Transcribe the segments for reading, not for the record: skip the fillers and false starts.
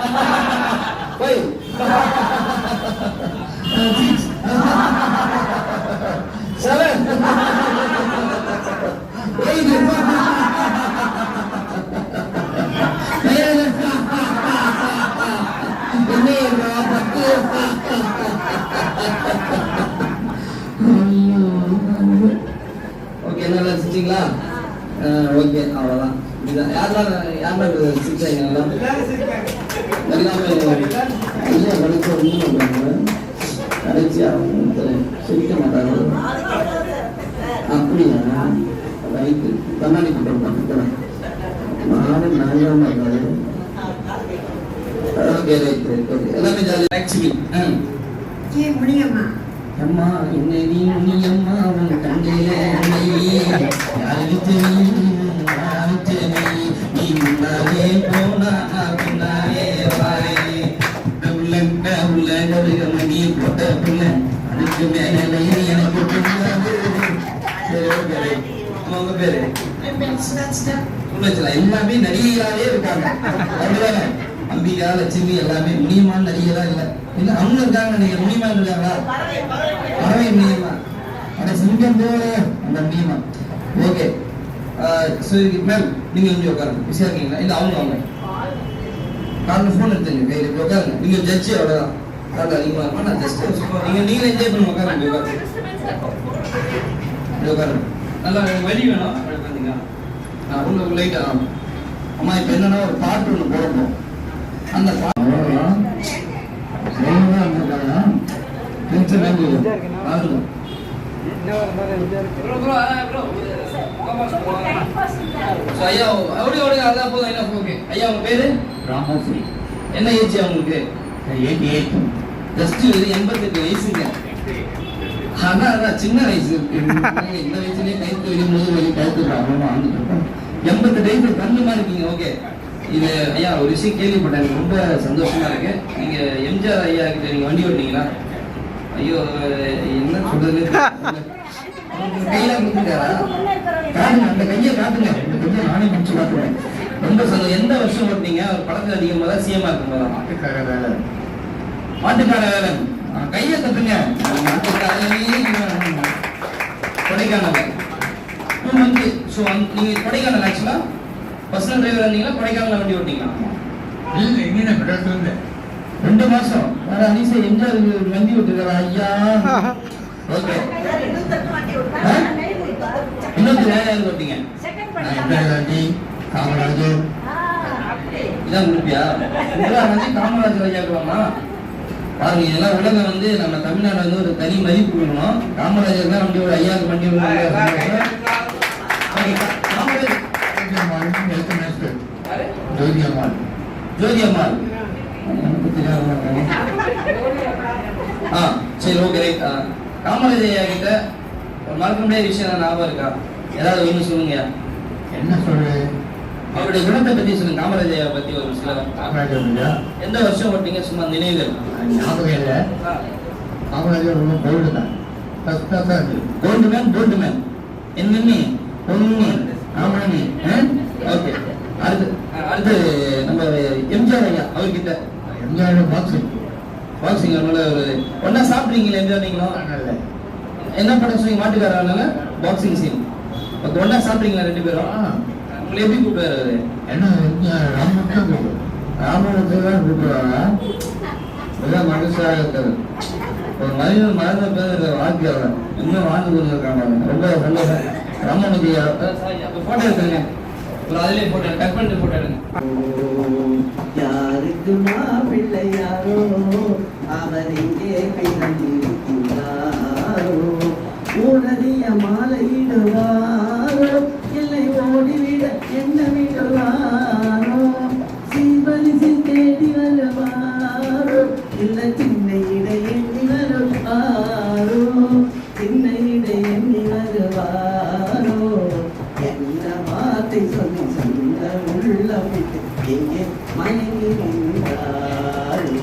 5 6 7 okay நல்லா சிரிச்சிங்களா? Okay அவ்வளோதான். இதுதான் யாரெல்லாம் சிரிச்சாங்க? நல்லா ஐயா படிக்க ஒன்றும் பண்ணுறாங்க கடைசியா சிரிக்க மாட்டாங்க. அப்படியா? ரைட்டு. கண்ணாடி போட்டு நானும் நாயாம இருக்காது. ஓகே ரைட் ரைட் ஓகே எல்லாமே ஜாலி. ஆக்சுவலி முடியுமா அம்மா என்ன நீ அம்மா உன் தங்கையில யாருக்கு நீ முன்னாலே போனா பின்னாலே வாரே உள்ள நீ போட்ட பிள்ளை அதுக்கு மேலே எனக்கு சரி ஓகே ரைட். உங்க பேரு எல்லாமே நடிகையாவே இருக்காங்க. அப்படிதானே? அம்பிகா லட்சுமி எல்லாமே முனியமான நடிகையா இல்ல இல்ல அவங்க இருக்காங்க. நீங்க முனியமான் இருக்காங்களா? பறவை முனியமா அட சிங்கம் போல அந்த முனியமா. ஓகே சரி மேம் நீங்க வந்து உட்காருங்க. பிஸியா இருக்கீங்களா? இல்ல அவங்க காலைல போன் எடுத்துங்க கையில உட்காருங்க. நீங்க ஜட்ஜி அவ்வளவுதான். காலைல அதிகமா நான் ஜஸ்ட் நீங்க என்ஜாய் பண்ணுங்க. உட்காருங்க உட்காருங்க. நல்லா வலி வேணும் உள்ள லைட்டா. அம்மா இப்ப என்னன்னா ஒரு பாட்டு ஒண்ணு போடணும். அந்த பாட்டு ஐயா உங்க பேரு ராமோசி. என்ன ஏஜ் அவங்களுக்கு? 88. ஜஸ்ட் 88 வயசுங்க. ஆனா சின்ன வயசு இருக்கு. இந்த வயசுலயே கைத்து வலி முதுகு வலி கழுத்து வாழ்ந்துட்டு இருக்கோம். 88 வயசு கண்ணுமா இருக்கீங்க. ஓகே இது ஐயா ஒரு விஷயம் கேள்விப்பட்டேன். ரொம்ப சந்தோஷமா இருக்கு. நீங்க எம்ஜிஆர் ஐயா கிட்ட நீங்க வண்டி ஓட்டினீங்களா? ஐயோ என்ன சொல்றது கையில கொடுத்துட்டாரா? காட்டுங்க அந்த கையை காட்டுங்க. இந்த கையை நானே முடிச்சு காட்டுவேன். ரொம்ப சந்தோஷம். எந்த வருஷம் ஓட்டினீங்க? அவர் படத்தில் அதிகமாக தான் சிஎம்மா இருக்கும் போதா? மாட்டுக்கார வேலை கையை தட்டுங்க. கொடைக்கானல் 2 months. ஸோ நீங்க கொடைக்கானல் ஆக்சுவலா பர்சனல் டிரைவர் இருந்தீங்களா? கொடைக்கானல் வண்டி ஓட்டிங்களா? இல்ல எங்க 2 மாசம். வேற அனிசா எம்ஜிஆர் வண்டி ஓட்டுறா ஐயா. ஓகே இன்னொரு யாராவது ஓட்டிங்க? காமராஜர் இதான் முடிப்பியா? காமராஜர் ஐயாக்குவாமா பாருங்க. இதெல்லாம் உலகம் வந்து நம்ம தமிழ்நாடு வந்து ஒரு தனி மதிப்பு கொடுக்கணும். காமராஜர் தான் வண்டி ஒரு ஐயாவுக்கு வண்டி ஜோதி அம்மாள் சரி ஓகே ரைட். காமராஜர் ஐயா கிட்ட ஒரு மறக்க முடியாத விஷயம் ஞாபகம் இருக்கா? ஏதாவது ஒண்ணு சொல்லுங்க. என்ன சொல்றது? அவருடைய குணத்தை பத்தி சொல்லுங்க. காமராஜர் ஐயா பத்தி ஒரு சில. எந்த வருஷம் ஓட்டிங்க? சும்மா நினைவுகள் ஞாபகம் இல்லை. காமராஜர் ரொம்ப கோல்டு தான். கோல்டு மேன் என்னன்னு பொண்ணு ஆமாண்ணி. ஓகே அடுத்து நம்ம எம்ஜிஆர் ஐயா அவர்கிட்ட. எம்ஜிஆர் பாக்ஸிங் அதனால ஒரு ஒன்னா சாப்பிட்றீங்களா? எம்ஜிஆர் நீங்களும் என்ன படம் சொன்னீங்க? மாட்டுக்காரனால பாக்ஸிங் சீன். ஓகே ஒன்னா சாப்பிட்றீங்களா 2 பேரும்? உங்களை எப்படி கூப்பிடுவாரு? என்ன ராமத்தை தான் கூப்பிடுவாங்க. எல்லாம் மனுஷாக இருக்காது. ஒரு மனிதன் மறந்த பேர் வாழ்க்கையாள இன்னும் வாழ்ந்து கொண்டிருக்காங்க. ரொம்ப சந்தோஷம். ராமனுக்கு போட்டோ எடுத்துங்க. அதிலே போட்டோ கட் பண்ணிட்டு போட்டோ எடுங்க. யாருக்கு மாப்பிள்ளை யாரோ அவர் இங்கே பிறந்திருக்கிறாரோ உடனே மாலையிடுவாரோ இல்லை ஓடிவிட என்ன விடுவாரோ சீவரிசி தேடி வருவாரோ இல்லை சின்ன இடை எண்ணி வருவாரோ சின்ன இடை எண்ணி வருவாரோ என்ன வார்த்தை சொல்லி சொந்த உள்ள விட்டு எங்கே மயங்கி நின்றாரோ.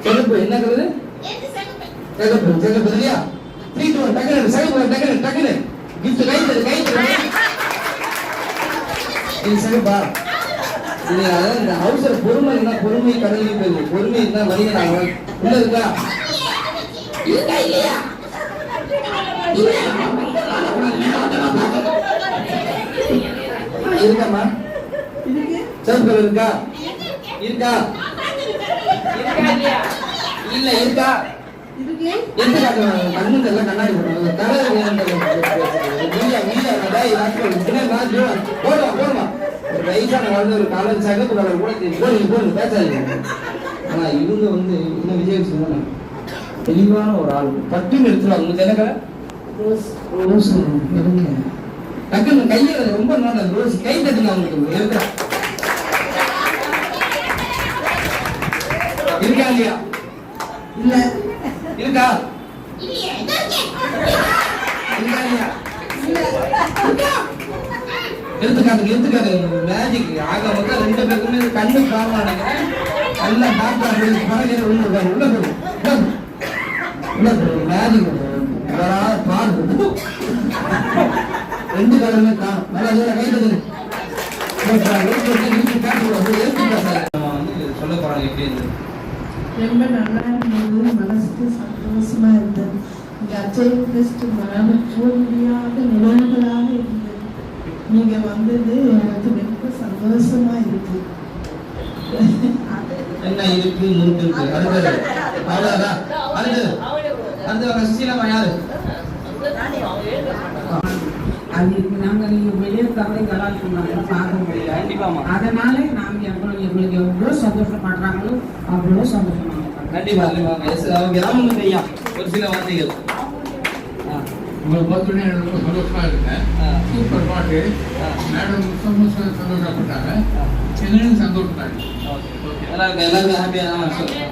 சிகப்பு என்ன கலரு? சிகப்பு. சிகப்பு இல்லையா? 3 2 1 டக்கன சிகப்பு டக்கன டக்கன கிஃப்ட் கை தரு. இது சிகப்பா? இது இந்த அவசர பொறுமை கடலில் போகுது. பொறுமை இருந்தா வரிகிறாங்க. உள்ள இருக்கா? இருக்கா இல்லையா? இருக்காமா? சிகப்பு கலர் இருக்கா? இருக்கா? இல்ல இருக்கா? எந்த கண்ணு எல்லாம் கண்ணாடி போடுமா வயசான வாழ்ந்த ஒரு காலேஜ் சகப்பு கலர் கூட போடுங்க பேசாதீங்க. ஆனா இவங்க வந்து இன்னும் விஜய் சொல்லணும் தெளிவான ஒரு ஆள் பட்டுன்னு எடுத்துருவாங்க. உங்களுக்கு என்ன கலர்? ரோஸ். டக்குன்னு கையில ரொம்ப நல்ல ரோஸ் கை தட்டுங்க. அவங்களுக்கு இருக்கா இல்லையா? இல்ல இருக்கா? எடுத்துக்காது மேஜிக் ஆக மொத்தம் 2 பேருக்குமே கண்ணு காரணம் நினைக்கிறேன். நல்லா டாக்டர் பழகிற உள்ள மேஜிக் பாடு 2 கலருமே காணும். நல்லா கைது சொல்ல போறாங்க. எப்படி இருந்தது? ரொம்ப நல்லா இருந்தது. மனசுக்கு சந்தோஷமா இருந்தது. இங்க அச்சயம் பெஸ்ட் மறக்க முடியாத நினைவுகளாக இருந்தது. நீங்க வந்தது எனக்கு ரொம்ப சந்தோஷமா இருக்கு. என்ன இருக்கு முறுக்கு இருக்கு. அடுத்தது அவ்வளவுதான். அடுத்தது சுசீலமா யாரு? அது நாங்க நீங்க வெளியே தவறை கலாச்சாரம் பார்க்க முடியல. அதனால நாங்க எங்களுக்கு எவ்வளவு சந்தோஷப்படுறாங்களோ அவ்வளவு சந்தோஷமா. கண்டிப்பா கிராமம் ஐயா ஒரு சில வார்த்தைகள். உங்களை பார்த்தோன்னே எனக்கு ரொம்ப சந்தோஷமா இருக்கேன். சூப்பர் பாட்டு. மேடம் சந்தோஷப்பட்டாங்க. என்னன்னு சந்தோஷப்பட்டாங்க. எல்லாருக்கும் ஹாப்பியா சொல்லுங்க.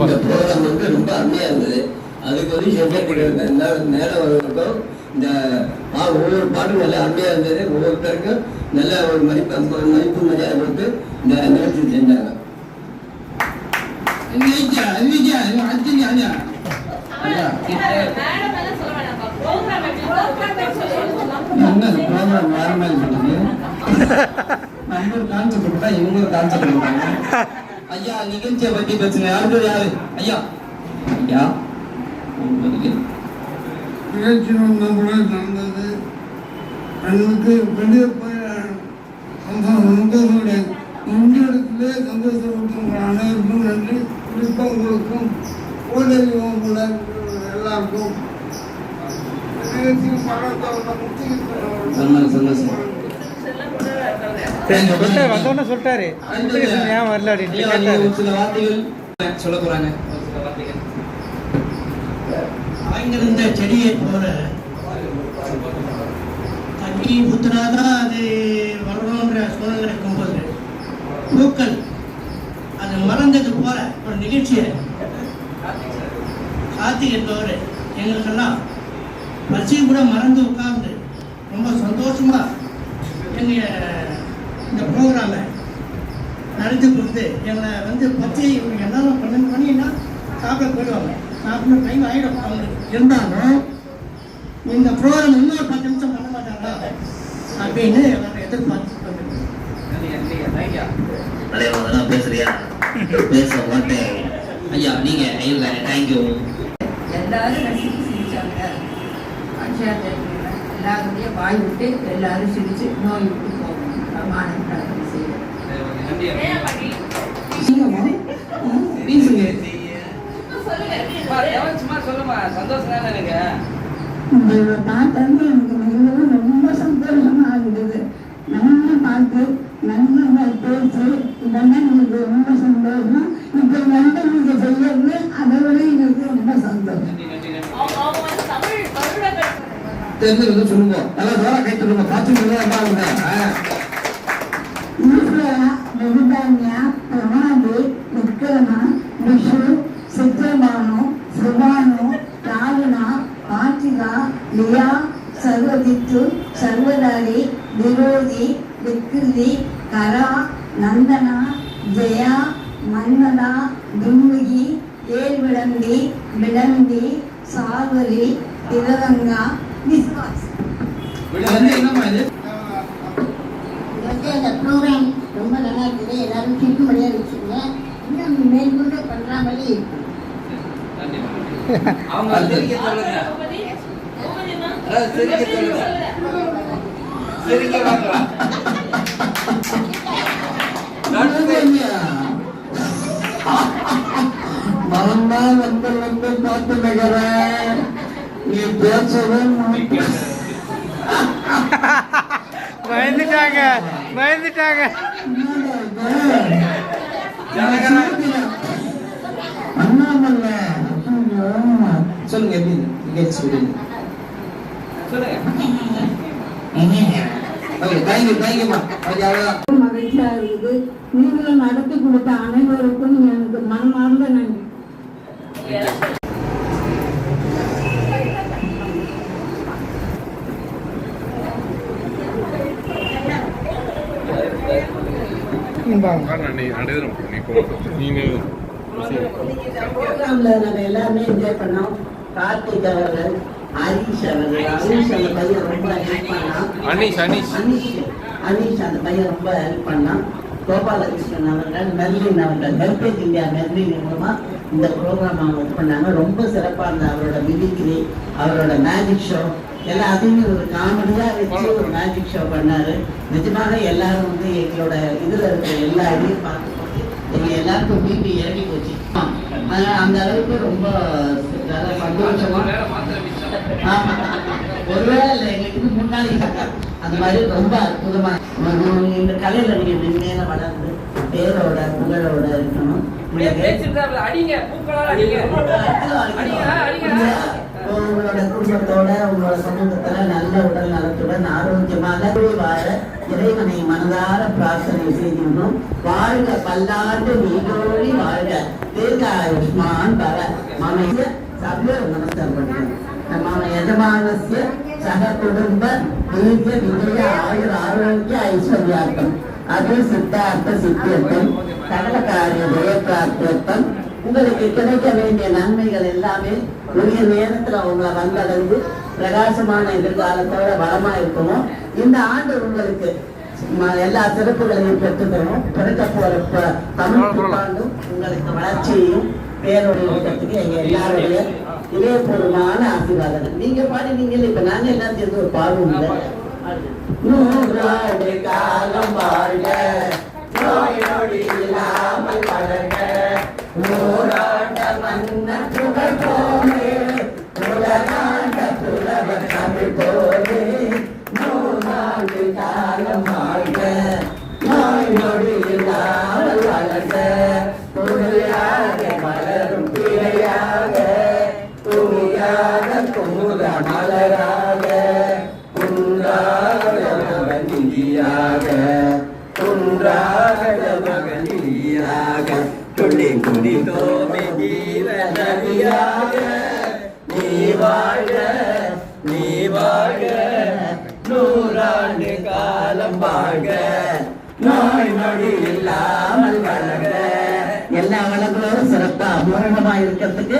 இந்த ப்ரோக்ராம் வந்து ரொம்ப அருமையாக இருந்தது. அதுக்கு வந்து செப்பரேட் நேரம் வரைக்கும் இந்த ஒவ்வொரு பாட்டும் நல்லா அருமையாக இருந்தது. ஒவ்வொருத்தருக்கும் நல்ல ஒரு மதிப்பு மரியாதை கொடுத்து இந்த நிகழ்ச்சி செஞ்சாங்க. ஐயா நிகழ்ச்சியை பத்தி பேசுங்க. யாரு ஐயா? ஐயா நிகழ்ச்சி நடந்தது. எனக்கு வெளியே போய் சந்தோஷம் இந்த இடத்துல சந்தோஷப்பட்டு அனைவருக்கும் நன்றி. குறிப்பாக உங்களுக்கும் ஊழியர்களும் எல்லாருக்கும் நிகழ்ச்சியும் சொல்லிட்டாரு ஏன் வரல ஒரு சில வார்த்தைகள் சொல்ல போறாங்க. ஆய்ந்திருந்த செடியை போல தண்ணி ஊத்துனாதான் அது வரணுன்ற சூழ்நிலை இருக்கும்போது பூக்கள் அது மறந்தது போல ஒரு நிகழ்ச்சியை கார்த்திக் என்பவர் எங்களுக்கெல்லாம் பசி கூட மறந்து உட்கார்ந்து ரொம்ப சந்தோஷமா இந்த ப்ரோக்ராமை நடத்தி கொடுத்து எங்களை வந்து பற்றி என்னாலும் 12 மணின்னா சாப்பிட போயிடுவாங்க. சாப்பிட டைம் ஆகிடும் அவங்களுக்கு. இருந்தாலும் இந்த ப்ரோக்ராம் இன்னொரு 10 நிமிஷம் பண்ண மாட்டாங்களா அப்படின்னு எல்லாரும் எதிர்பார்த்து பேசுறியா? பேச மாட்டேன் ஐயா. நீங்க தேங்க்யூ. எல்லாரும் ரசித்து சிரிச்சாங்க. அக்ஷயா எல்லாருடைய வாய் விட்டு எல்லாரும் சிரிச்சு நோய் விட்டு போகணும். பிரமாணம் செய்யணும். ரொம்ப சந்தோஷமா இருந்தது. நல்லா பார்த்து நல்லா பேசி இதெல்லாம் எங்களுக்கு ரொம்ப சந்தோஷம். இப்போ வந்து நீங்க செய்யறது அதை விட எங்களுக்கு தெரிஞ்சது சொல்லுங்க. நல்லா ஜோரா கை சொல்லுங்க. பார்த்துட்டு ಬಹುಧಾನ್ಯ ಪ್ರಮಾಣಿ ವಿಕ್ರಮ ವಿಷು ಸಿದ್ಧಮಾನು ಸುಮಾನು ರಾವಣ ಆಚಿಗ ಲಿಯಾ ಸರ್ವದಿತ್ತು ಸರ್ವದಾರಿ ವಿರೋಧಿ ವಿಕ್ರಿ ಕರ ನಂದನ ಜಯ ಮನ್ನದ ದುಮ್ಮಿಗಿ ಏಳ್ವಿಳಂದಿ விளந்தி சாவரி திலவங்கா விஸ்வாஸ். என்னம்மா இது? இந்த ப்ரோக்ராம் ரொம்ப நல்லா இருக்குது. எல்லாரும் சிரிக்கும்படியாக வச்சுங்க. இன்னும் மேற்கொண்டு பண்ணுற மாதிரி இருக்கும். அவங்க சிரிக்க சொல்லுங்க. சிரிக்க சொல்லுங்க. சிரிக்க பார்க்கலாம். மறந்தா வந்து பார்த்து நினைக்கிறேன். நீ பேசவே பயந்துட்டாங்க. அண்ணாமல்ல சொல்லுங்க எப்படி நிகழ்ச்சி சொல்லுங்க. ஓகே தேங்க்யூமா. மகிழ்ச்சியா இருக்குது. நீங்களும் நடத்தி கொடுத்த அனைவருக்கும் எனக்கு மனமார்ந்த நன்றி. ப்ரோக்ராம்ல நம்ம எல்லாருமே என்ஜாய் பண்ணோம். கார்த்திக் அவர்கள், ஹரிஷ் அவர்கள், அனீஷ் அந்த பையன் ரொம்ப ஹெல்ப் பண்ணான். அனீஷ் அந்த பையன் ரொம்ப ஹெல்ப் பண்ணான். கோபாலகிருஷ்ணன் அவர்கள், மெர்லின் அவர்கள், ஹெல்பேஜ் இந்தியா மெர்லின் மூலமா இந்த ப்ரோக்ராம் அவங்க இது பண்ணாங்க. ரொம்ப சிறப்பாக இருந்த அவரோட மிமிக்ரி, அவரோட மேஜிக் ஷோ எல்லாத்தையுமே ஒரு காமெடியா வச்சு ஒரு மேஜிக் ஷோ பண்ணாரு. நிஜமாக எல்லாரும் வந்து எங்களோட இதுல இருக்கிற எல்லா இதையும் பார்த்து எங்க எல்லாருக்கும் பிபி இறங்கி போச்சு. அந்த அளவுக்கு ரொம்ப சந்தோஷமா ஒருவேளை இல்லை எங்களுக்கு முன்னாடி அந்த மாதிரி ரொம்ப அற்புதமா இந்த கலையில நீங்க மென்மேல வளர்ந்து பேரோட புகழோட இருக்கணும். உங்களோட குடும்பத்தோட உங்களோட சமூகத்துல நல்ல உடல் நலத்துடன் ஆரோக்கியமாக வாழ இறைவனை மனதார பிரார்த்தனை செய்திருந்தோம். வாழ்க பல்லாண்டு நீடோழி வாழ்க தீர்காயுஷ்மான் பர மமைய சபைய நமஸ்காரம் பண்ணுறோம். மம யஜமானஸ்ய சக குடும்ப தீர்க்க விஜய ஆயுர் ஆரோக்கிய ஐஸ்வர்யார்த்தம் அது சித்தார்த்த சித்தியர்த்தம் சகல காரிய ஜெயப்பிரார்த்தம். உங்களுக்கு கிடைக்க வேண்டிய நன்மைகள் எல்லாமே உரிய நேரத்துல உங்களை வந்தடைந்து பிரகாசமான எதிர்காலத்தோட வளமா இருக்கணும். இந்த ஆண்டு உங்களுக்கு எல்லா சிறப்புகளையும் பெற்றுத்தரணும். பிறக்க போற தமிழ் புத்தாண்டும் உங்களுக்கு வளர்ச்சியையும் பேரொழிக்கிறதுக்கு எங்க எல்லாருடைய இதயபூர்வமான ஆசீர்வாதங்கள். நீங்க பாடினீங்க, இப்ப நாங்க எல்லாம் சேர்ந்து ஒரு பாடுவோம். 100 ஆண்டு காலம் வாழ்க, நோய் நொடி இல்லாமல் வளர்க, 100 ஆண்டு மன்னர் புகழ் போலே, உலகாண்ட புலவர் தமிழ் போலே, 100 ஆண்டு காலம் வாழ்க, நோய் நொடி இல்லாமல் வளர்க, புரியாக மலரும் பிழையாக, துணியாக குமுத மலராக, குன்றாக மகனியாக, குன்றாக மகனியாக, துளி துளி தோமே ஜீவனதியாக, நீ வாழ்க நீ வாழ்க, 100 ஆண்டு காலம் வாழ்க, நோய் நொடி இல்லாமல் வளர்க. எல்லா வளங்களோடும் சிறப்பா அபூரணமா இருக்கிறதுக்கு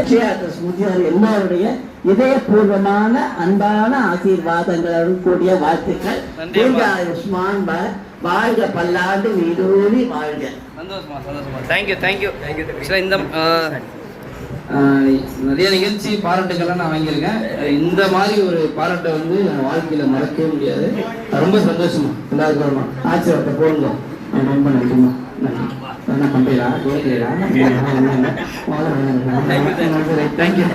ஸ்மூதியார் எல்லாருடைய இதயபூர்வமான அன்பான ஆசீர்வாதங்களுடன் கூடிய வாழ்த்துக்கள். தீர்காயுஷ்மான் வாழ்க பல்லாண்டு வீடூரி வாழ்க. சந்தோஷமா. தேங்க்யூ. இந்த நிறைய நிகழ்ச்சி பாராட்டுக்கள்லாம் நான் வாங்கியிருக்கேன். இந்த மாதிரி ஒரு பாராட்டை வந்து என் வாழ்க்கையில மறக்கவே முடியாது. ரொம்ப சந்தோஷமா எல்லாருக்கும் ஆச்சரியத்தை போடுங்க. ரொம்ப நன்றிமா. என்ன பண்றீங்களா? தேங்க்யூ.